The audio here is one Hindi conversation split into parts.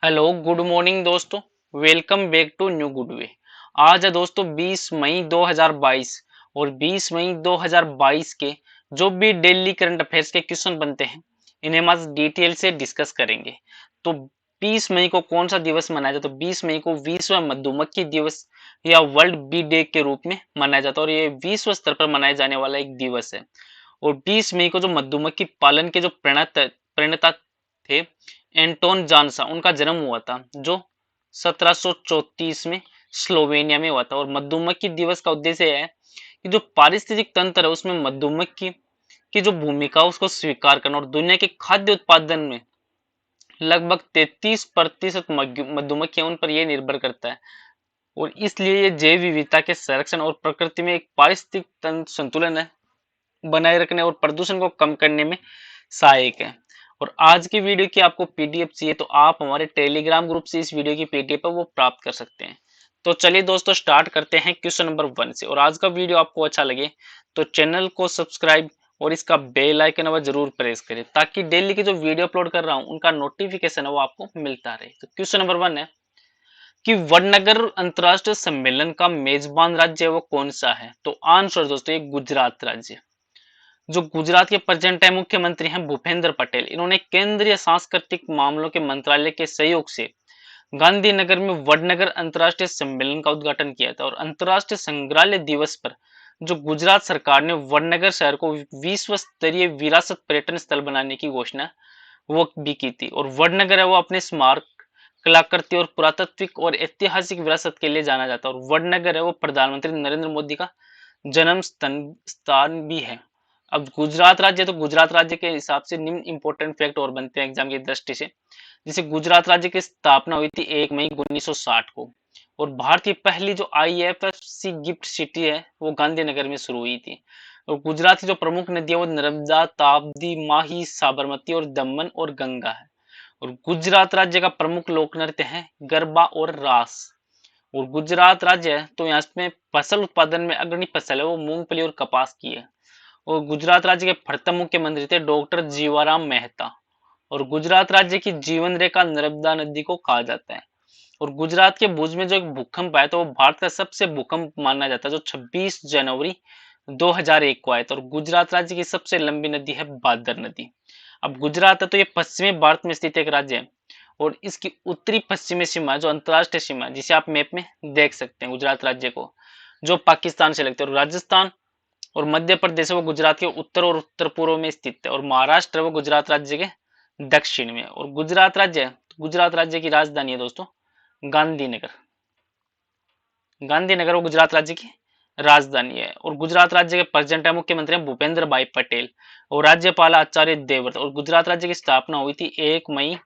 हेलो गुड मॉर्निंग दोस्तों। Welcome back to new good way. आज है दोस्तों 20 मई 2022 और 20 मई 2022 के जो भी डेली करंट अफेयर्स के क्वेश्चन बनते हैं इन्हें हम आज डिटेल से डिस्कस करेंगे। तो 20 मई को कौन सा दिवस मनाया जाता है? तो 20 मई को विश्व मधुमक्खी दिवस या वर्ल्ड बी डे के रूप में मनाया जाता है और ये विश्व स्तर पर मनाया जाने वाला एक दिवस है। और 20 मई को जो मधुमक्खी पालन के जो प्रणेता थे एंटोन जानसा, उनका जन्म हुआ था जो 1734 में स्लोवेनिया में हुआ था। और मधुमक्खी दिवस का उद्देश्य है कि जो पारिस्थितिक तंत्र है उसमें मधुमक्खी की जो भूमिका उसको स्वीकार करना और दुनिया के खाद्य उत्पादन में लगभग 33% मधुमक्खियां उन पर यह निर्भर करता है। और इसलिए ये जैव विविधता के संरक्षण और प्रकृति में एक पारिस्थितिक तंत्र संतुलन है बनाए रखने और प्रदूषण को कम करने में सहायक है। और आज की वीडियो की आपको पीडीएफ चाहिए तो आप हमारे टेलीग्राम ग्रुप से इस वीडियो की पीडीएफ है वो प्राप्त कर सकते हैं। तो चलिए दोस्तों स्टार्ट करते हैं क्वेश्चन नंबर 1 से। और आज का वीडियो आपको अच्छा लगे तो चैनल को सब्सक्राइब और इसका बेल आइकन वह जरूर प्रेस करें ताकि डेली की जो वीडियो अपलोड कर रहा हूं उनका नोटिफिकेशन है वो आपको मिलता रहे। तो क्वेश्चन नंबर 1 है कि वडनगर अंतर्राष्ट्रीय सम्मेलन का मेजबान राज्य वो कौन सा है? तो आंसर दोस्तों ये गुजरात राज्य। जो गुजरात के प्रेजेंट है मुख्यमंत्री हैं भूपेंद्र पटेल। इन्होंने केंद्रीय सांस्कृतिक मामलों के मंत्रालय के सहयोग से गांधीनगर में वडनगर अंतर्राष्ट्रीय सम्मेलन का उद्घाटन किया था। और अंतर्राष्ट्रीय संग्रहालय दिवस पर जो गुजरात सरकार ने वडनगर शहर को विश्व स्तरीय विरासत पर्यटन स्थल बनाने की घोषणा वो भी की थी। और वडनगर है वो अपने स्मारक, कलाकृति और पुरातात्विक और ऐतिहासिक विरासत के लिए जाना जाता है। और वडनगर है वो प्रधानमंत्री नरेंद्र मोदी का जन्म स्थान भी है। अब गुजरात राज्य, तो गुजरात राज्य के हिसाब से निम्न इंपॉर्टेंट फैक्ट और बनते हैं एग्जाम की दृष्टि से। जैसे गुजरात राज्य की स्थापना हुई थी 1 मई 1960 को। और भारत की पहली जो आईएफएससी गिफ्ट सिटी है वो गांधीनगर में शुरू हुई थी। और गुजरात की जो प्रमुख नदी है वो नर्मदा, ताप्ती, माही, साबरमती और दमन और गंगा है। और गुजरात राज्य का प्रमुख लोक नृत्य है गरबा और रास। और गुजरात राज्य है तो यहाँ में फसल उत्पादन में अग्रणी फसल है वो मूंगफली और कपास की है। और गुजरात राज्य के प्रथम मुख्यमंत्री थे डॉक्टर जीवाराम मेहता। और गुजरात राज्य की जीवन रेखा नर्मदा नदी को कहा जाता है। और गुजरात के भुज में जो एक भूकंप आया था वो भारत का सबसे भूकंप माना जाता है जो 26 जनवरी 2001 को आया था। और गुजरात राज्य की सबसे लंबी नदी है भादर नदी। अब गुजरात है तो ये पश्चिमी भारत में स्थित एक राज्य है और इसकी उत्तरी पश्चिमी सीमा जो अंतरराष्ट्रीय सीमा जिसे आप मैप में देख सकते हैं गुजरात राज्य को, जो पाकिस्तान से लगते हैं। और राजस्थान और मध्य प्रदेश है वो गुजरात के उत्तर और उत्तर पूर्व में स्थित है। और महाराष्ट्र है वो गुजरात राज्य के दक्षिण में। और गुजरात राज्य की राजधानी है दोस्तों गांधीनगर। गांधीनगर वो गुजरात राज्य की राजधानी है। और गुजरात राज्य के प्रेजेंट मुख्यमंत्री हैं भूपेंद्र भाई पटेल और राज्यपाल आचार्य देवव्रत। और गुजरात राज्य की स्थापना हुई थी 1 मई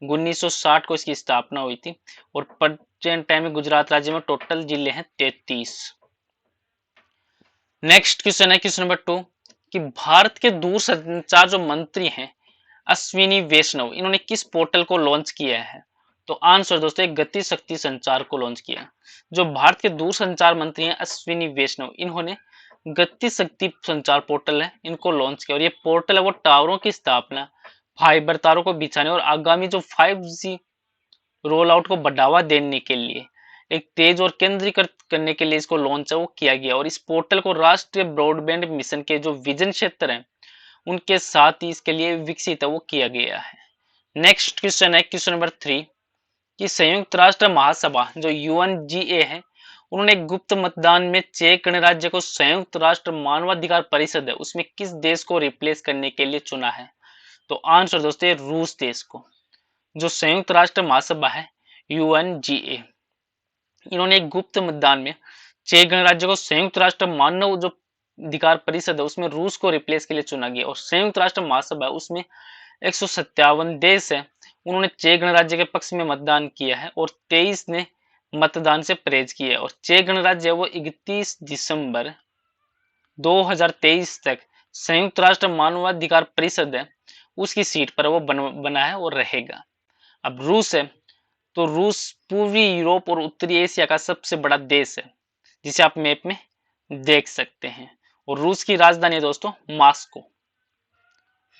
1960 को इसकी स्थापना हुई थी। और प्रेजेंट टाइम में गुजरात राज्य में टोटल जिले हैं 33। नेक्स्ट क्वेश्चन है क्वेश्चन नंबर 2 कि भारत के दूरसंचार जो मंत्री हैं अश्विनी वैष्णव, इन्होंने किस पोर्टल को लॉन्च किया है? तो आंसर दोस्तों एक गति शक्ति संचार को लॉन्च किया। जो भारत के दूरसंचार मंत्री हैं अश्विनी वैष्णव, इन्होंने गति शक्ति संचार पोर्टल है इनको लॉन्च किया। और ये पोर्टल है वो टावरों की स्थापना, फाइबर तारों को बिछाने और आगामी जो 5G रोल आउट को बढ़ावा देने के लिए एक तेज और केंद्रीकृत करने के लिए इसको लॉन्च है वो किया गया। और इस पोर्टल को राष्ट्रीय ब्रॉडबैंड मिशन के जो विजन क्षेत्र हैं उनके साथ ही इसके लिए विकसित है वो किया गया है। नेक्स्ट क्वेश्चन है क्वेश्चन नंबर 3 कि संयुक्त राष्ट्र महासभा जो यूएनजीए है उन्होंने गुप्त मतदान में चेक गणराज्य को संयुक्त राष्ट्र मानवाधिकार परिषद है उसमें किस देश को रिप्लेस करने के लिए चुना है? तो आंसर दोस्तों रूस देश को। जो संयुक्त राष्ट्र महासभा है यूएनजीए, इन्होंने एक गुप्त मतदान में चेक गणराज्य को संयुक्त राष्ट्र मानव जो अधिकार परिषद है उसमें रूस को रिप्लेस के लिए चुना गया। और संयुक्त राष्ट्र महासभा है उसमें 157 देश है, उन्होंने चेक गणराज्य के पक्ष में मतदान किया है और 23 ने मतदान से परहेज किया है। और चेक गणराज्य वो 31 दिसंबर 2023 तक संयुक्त राष्ट्र मानवाधिकार परिषद है उसकी सीट पर वो बना है और रहेगा। अब रूस है तो रूस पूर्वी यूरोप और उत्तरी एशिया का सबसे बड़ा देश है जिसे आप मैप में देख सकते हैं। और रूस की राजधानी है दोस्तों मॉस्को।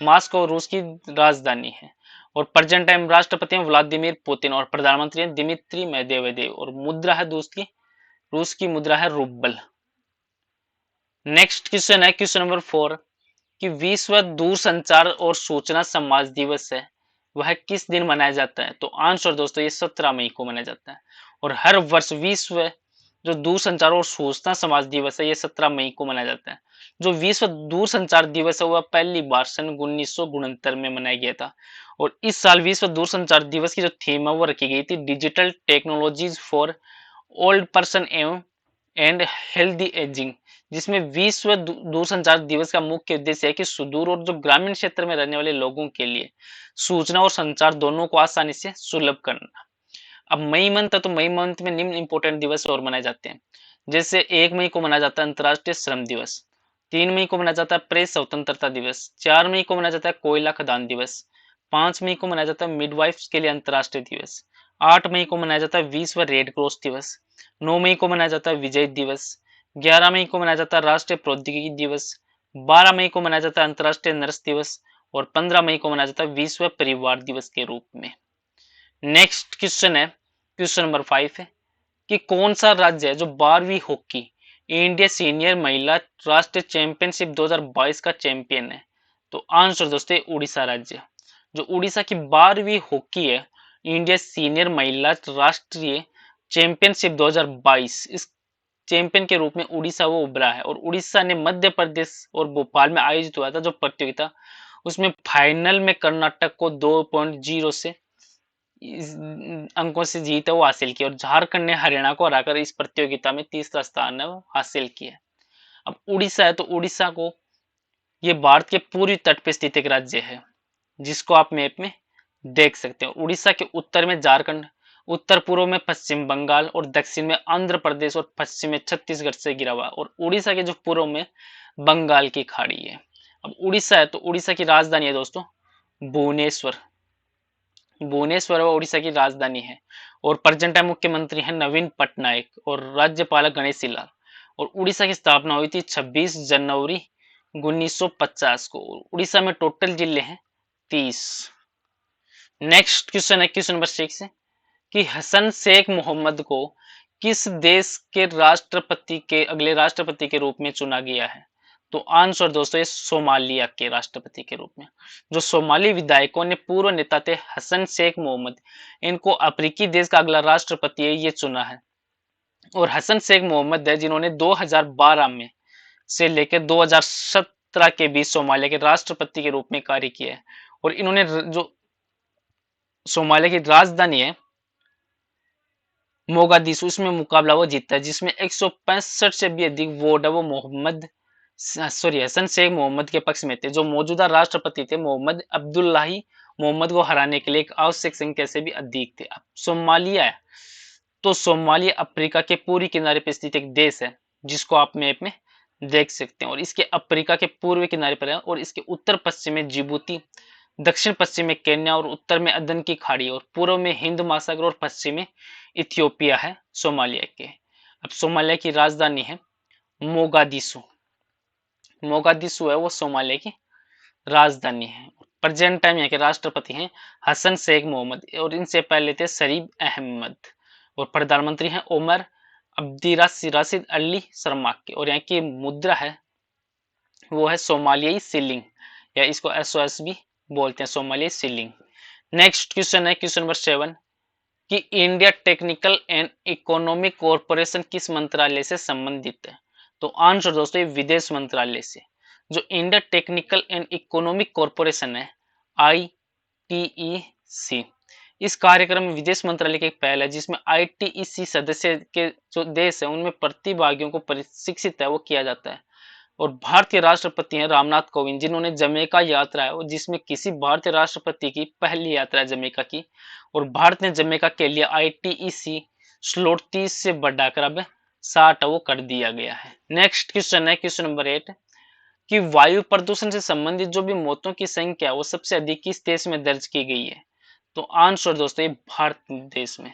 मॉस्को रूस की राजधानी है। और प्रेजेंट टाइम राष्ट्रपति हैं व्लादिमीर पुतिन और प्रधानमंत्री हैं दिमित्री मेदवेदेव और मुद्रा है दोस्त की रूस की मुद्रा है रूबल। नेक्स्ट क्वेश्चन है क्वेश्चन नंबर 4 कि विश्व दूरसंचार और सूचना समाज दिवस है वह किस दिन मनाया जाता है? तो आंसर दोस्तों ये 17 मई को मनाया जाता है और हर वर्ष विश्व जो दूरसंचार और सूचना समाज दिवस है ये 17 मई को मनाया जाता है। जो विश्व दूरसंचार दिवस है वह पहली बार सन 1969 में मनाया गया था और इस साल विश्व दूरसंचार दिवस की जो थीम है वो रखी गई थी digital technologies for old person and healthy ageing, जिसमें विश्व दूरसंचार दिवस का मुख्य उद्देश्य है कि सुदूर और जो ग्रामीण क्षेत्र में रहने वाले लोगों के लिए सूचना और संचार दोनों को आसानी से सुलभ करना। अब मई मंथ है तो मई मंथ में निम्न इंपोर्टेंट दिवस और मनाए जाते हैं, जैसे 1 मई को मनाया जाता है अंतर्राष्ट्रीय श्रम दिवस, 3 मई को मनाया जाता है प्रेस स्वतंत्रता दिवस, 4 मई को मनाया जाता है कोयला खदान दिवस, 5 मई को मनाया जाता है मिडवाइफ्स के लिए अंतर्राष्ट्रीय दिवस, 8 मई को मनाया जाता है विश्व रेड क्रॉस दिवस, 9 मई को मनाया जाता है विजय दिवस, 11 मई को मनाया जाता है राष्ट्रीय प्रौद्योगिकी दिवस, 12 मई को मनाया जाता है अंतर्राष्ट्रीय नर्स दिवस और 15 मई को मनाया जाता है विश्व परिवार दिवस के रूप में। नेक्स्ट क्वेश्चन है क्वेश्चन नंबर 5 है कि कौन सा राज्य है जो 12वीं हॉकी इंडिया सीनियर महिला राष्ट्रीय चैंपियनशिप 2022 का चैंपियन है? तो आंसर दोस्तों उड़ीसा राज्य। जो उड़ीसा की 12वीं हॉकी है इंडिया सीनियर महिला राष्ट्रीय चैंपियनशिप 2022 इस चैंपियन के रूप में उड़ीसा वो उभरा है और उड़ीसा ने मध्य प्रदेश और भोपाल में आयोजित हुआ था जो प्रतियोगिता उसमें फाइनल में कर्नाटक को 2.0 से अंकों से जीत है वो हासिल की और झारखंड ने हरियाणा को हराकर इस प्रतियोगिता में तीसरा स्थान है वो हासिल किया। अब उड़ीसा है तो उड़ीसा को ये भारत के पूर्वी तट पे स्थित एक राज्य है जिसको आप मैप में देख सकते हो। उड़ीसा के उत्तर में झारखंड, उत्तर पूर्व में पश्चिम बंगाल और दक्षिण में आंध्र प्रदेश और पश्चिम में छत्तीसगढ़ से घिरा हुआ और उड़ीसा के जो पूर्व में बंगाल की खाड़ी है। अब उड़ीसा है तो उड़ीसा की राजधानी है दोस्तों भुवनेश्वर। भुवनेश्वर वो उड़ीसा की राजधानी है और प्रेजेंट टाइम मुख्यमंत्री हैं नवीन पटनायक और राज्यपाल गणेशी लाल और उड़ीसा की स्थापना हुई थी 26 जनवरी 1950 को। उड़ीसा में टोटल जिले हैं 30। नेक्स्ट क्वेश्चन है क्वेश्चन नंबर 6 है कि हसन शेख मोहम्मद को किस देश के राष्ट्रपति के अगले राष्ट्रपति के रूप में चुना गया है? तो आंसर दोस्तों ये सोमालिया के राष्ट्रपति के रूप में। जो सोमाली विधायकों ने पूर्व नेता थे हसन शेख मोहम्मद इनको अफ्रीकी देश का अगला राष्ट्रपति है ये चुना है और हसन शेख मोहम्मद है जिन्होंने 2012 में से लेकर 2017 के बीच सोमालिया के राष्ट्रपति के रूप में कार्य किया है और इन्होंने जो सोमालिया की राजधानी है मोगादिशु इसमें मुकाबला वो जीता है जिसमें 165 से भी अधिक वोट है वो हसन शेख मोहम्मद के पक्ष में थे। जो मौजूदा राष्ट्रपति थे मोहम्मद अब्दुल्लाही मोहम्मद को हराने के लिए एक आवश्यक संख्या से भी अधिक थे। अब सोमालिया है तो सोमालिया अफ्रीका के पूर्वी किनारे पर स्थित एक देश है जिसको आप मैप में देख सकते हैं और इसके अफ्रीका के पूर्वी किनारे पर है और इसके उत्तर पश्चिम में जिबूती, दक्षिण पश्चिम में केन्या और उत्तर में अदन की खाड़ी और पूर्व में हिंद महासागर और पश्चिम में इथियोपिया है सोमालिया के। अब सोमालिया की राजधानी है मोगादिशु। मोगादिशु है वो सोमालिया की राजधानी है। प्रेजेंट टाइम यहाँ के राष्ट्रपति हैं हसन शेख मोहम्मद और इनसे पहले थे शरीफ अहमद और प्रधानमंत्री हैं उमर राशिद अली शर्मा के और यहाँ की मुद्रा है वो है सोमालियाई शिलिंग या इसको एसओएस भी बोलते हैं सोमालियाई शिलिंग। नेक्स्ट क्वेश्चन है क्वेश्चन नंबर 7 कि India technical and economic corporation किस मंत्रालय से संबंधित है? तो आंसर दोस्तों ये विदेश मंत्रालय से। जो India technical and economic corporation है ITEC इस कार्यक्रम में विदेश मंत्रालय की एक पहल है जिसमें ITEC सदस्य के जो देश है उनमें प्रतिभागियों को प्रशिक्षित है वो किया जाता है और भारतीय राष्ट्रपति हैं रामनाथ कोविंद जिन्होंने जमैका यात्रा है जिसमें किसी भारतीय राष्ट्रपति की पहली यात्रा है जमैका की और भारत ने जमैका के लिए ITEC स्लॉट 30 से बढ़ाकर अब 60 वो कर दिया गया है। नेक्स्ट क्वेश्चन है क्वेश्चन नंबर 8 कि वायु प्रदूषण से संबंधित जो भी मौतों की संख्या वो सबसे अधिक किस देश में दर्ज की गई है? तो आंसर दोस्तों ये भारत देश में।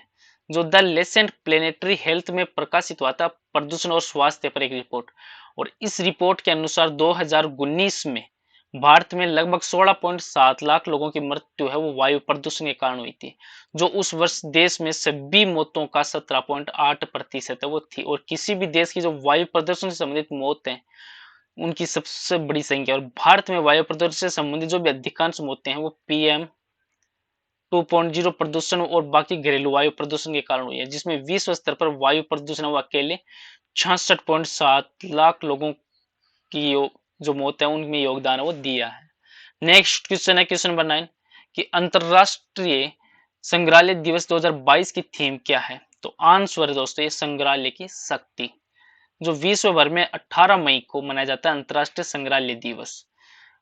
जो द लेसेंट प्लेनेटरी हेल्थ में प्रकाशित हुआ था प्रदूषण और स्वास्थ्य पर एक रिपोर्ट और इस रिपोर्ट के अनुसार 2019 में भारत में लगभग 16.7 लाख लोगों की मृत्यु है वो वायु प्रदूषण के कारण हुई थी, जो उस वर्ष देश में सभी मौतों का 17.8% है वो थी। और किसी भी देश की जो वायु प्रदूषण से संबंधित मौत है उनकी सबसे बड़ी संख्या। और भारत में वायु प्रदूषण से संबंधित जो भी अधिकांश मौतें हैं वो PM 2.0 प्रदूषण और बाकी घरेलू वायु प्रदूषण के कारण हुई है, जिसमें विश्व स्तर पर वायु प्रदूषण वो अकेले 66.7 लाख लोगों की जो मौत है उनमें योगदान है वो दिया है। नेक्स्ट क्वेश्चन है क्वेश्चन नंबर 9 कि अंतरराष्ट्रीय संग्रहालय दिवस 2022 की थीम क्या है? तो आंसर है दोस्तों ये संग्रहालय की शक्ति, जो विश्व भर में 18 मई को मनाया जाता है अंतरराष्ट्रीय संग्रहालय दिवस।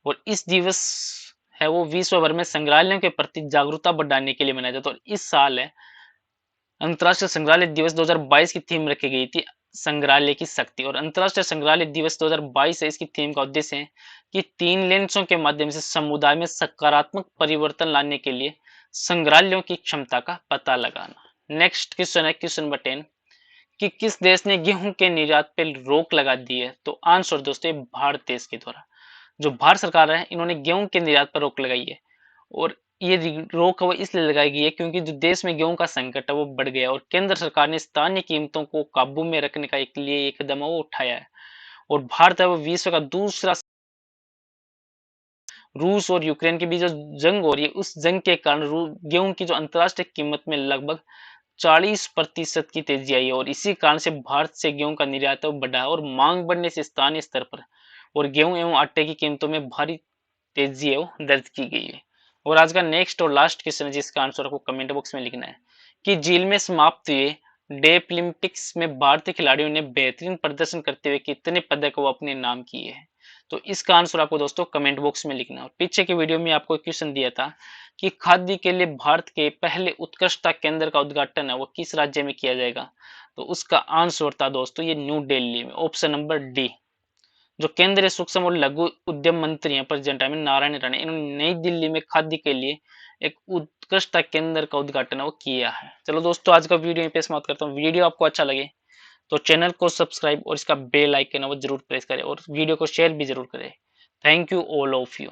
और इस दिवस है वो विश्व भर में संग्रहालयों के प्रति जागरूकता बढ़ाने के लिए मनाया जाता है। और इस साल है अंतरराष्ट्रीय संग्रहालय दिवस 2022 की थीम रखी गई थी संग्रहालय की शक्ति। और अंतरराष्ट्रीय संग्रहालय दिवस 2022 है इसकी थीम का उद्देश्य है कि 3 लेंसों के माध्यम से समुदाय में सकारात्मक परिवर्तन लाने के लिए संग्रहालयों की क्षमता का पता लगाना। नेक्स्ट क्वेश्चन है क्वेश्चन नंबर 10 कि किस देश ने गेहूं के निर्यात पर रोक लगा दी है? तो आंसर दोस्तों भारत देश के द्वारा, जो भारत सरकार है इन्होंने गेहूं के निर्यात पर रोक लगाई है। और ये रोक वो इसलिए लगाई गई है क्योंकि जो देश में गेहूं का संकट है वो बढ़ गया और केंद्र सरकार ने स्थानीय कीमतों को काबू में रखने का एक लिए एक कदम वो उठाया है। और भारत है वो विश्व का दूसरा, रूस और यूक्रेन के बीच जो जंग हो रही है उस जंग के कारण गेहूं की जो अंतर्राष्ट्रीय कीमत में लगभग 40% की तेजी आई है। और इसी कारण से भारत से गेहूं का निर्यात बढ़ा है और मांग बढ़ने से स्थानीय स्तर पर और गेहूं एवं आटे की कीमतों में भारी तेजी है वो दर्ज की गई है। और आज का नेक्स्ट और लास्ट क्वेश्चन है जिसका आंसर आपको कमेंट बॉक्स में लिखना है कि झील में समाप्त हुए डेफलिम्पिक्स में भारतीय खिलाड़ियों ने बेहतरीन प्रदर्शन करते हुए कितने पदक वो अपने नाम किए हैं? तो इसका आंसर आपको दोस्तों कमेंट बॉक्स में लिखना है। और पीछे की वीडियो में आपको क्वेश्चन दिया था कि खादी के लिए भारत के पहले उत्कृष्टता केंद्र का उद्घाटन है वो किस राज्य में किया जाएगा? तो उसका आंसर था दोस्तों ये न्यू दिल्ली में, ऑप्शन नंबर डी। जो केंद्रीय सूक्ष्म और लघु उद्यम मंत्री हैं प्रेजेंट टाइम में नारायण राणे, इन्होंने नई दिल्ली में खादी के लिए एक उत्कृष्टता केंद्र का उद्घाटन वो किया है। चलो दोस्तों आज का वीडियो यहीं पे समाप्त करता हूँ। वीडियो आपको अच्छा लगे तो चैनल को सब्सक्राइब और इसका बेल आइकन है वो जरूर प्रेस करें और वीडियो को शेयर भी जरूर करें। Thank you all of you.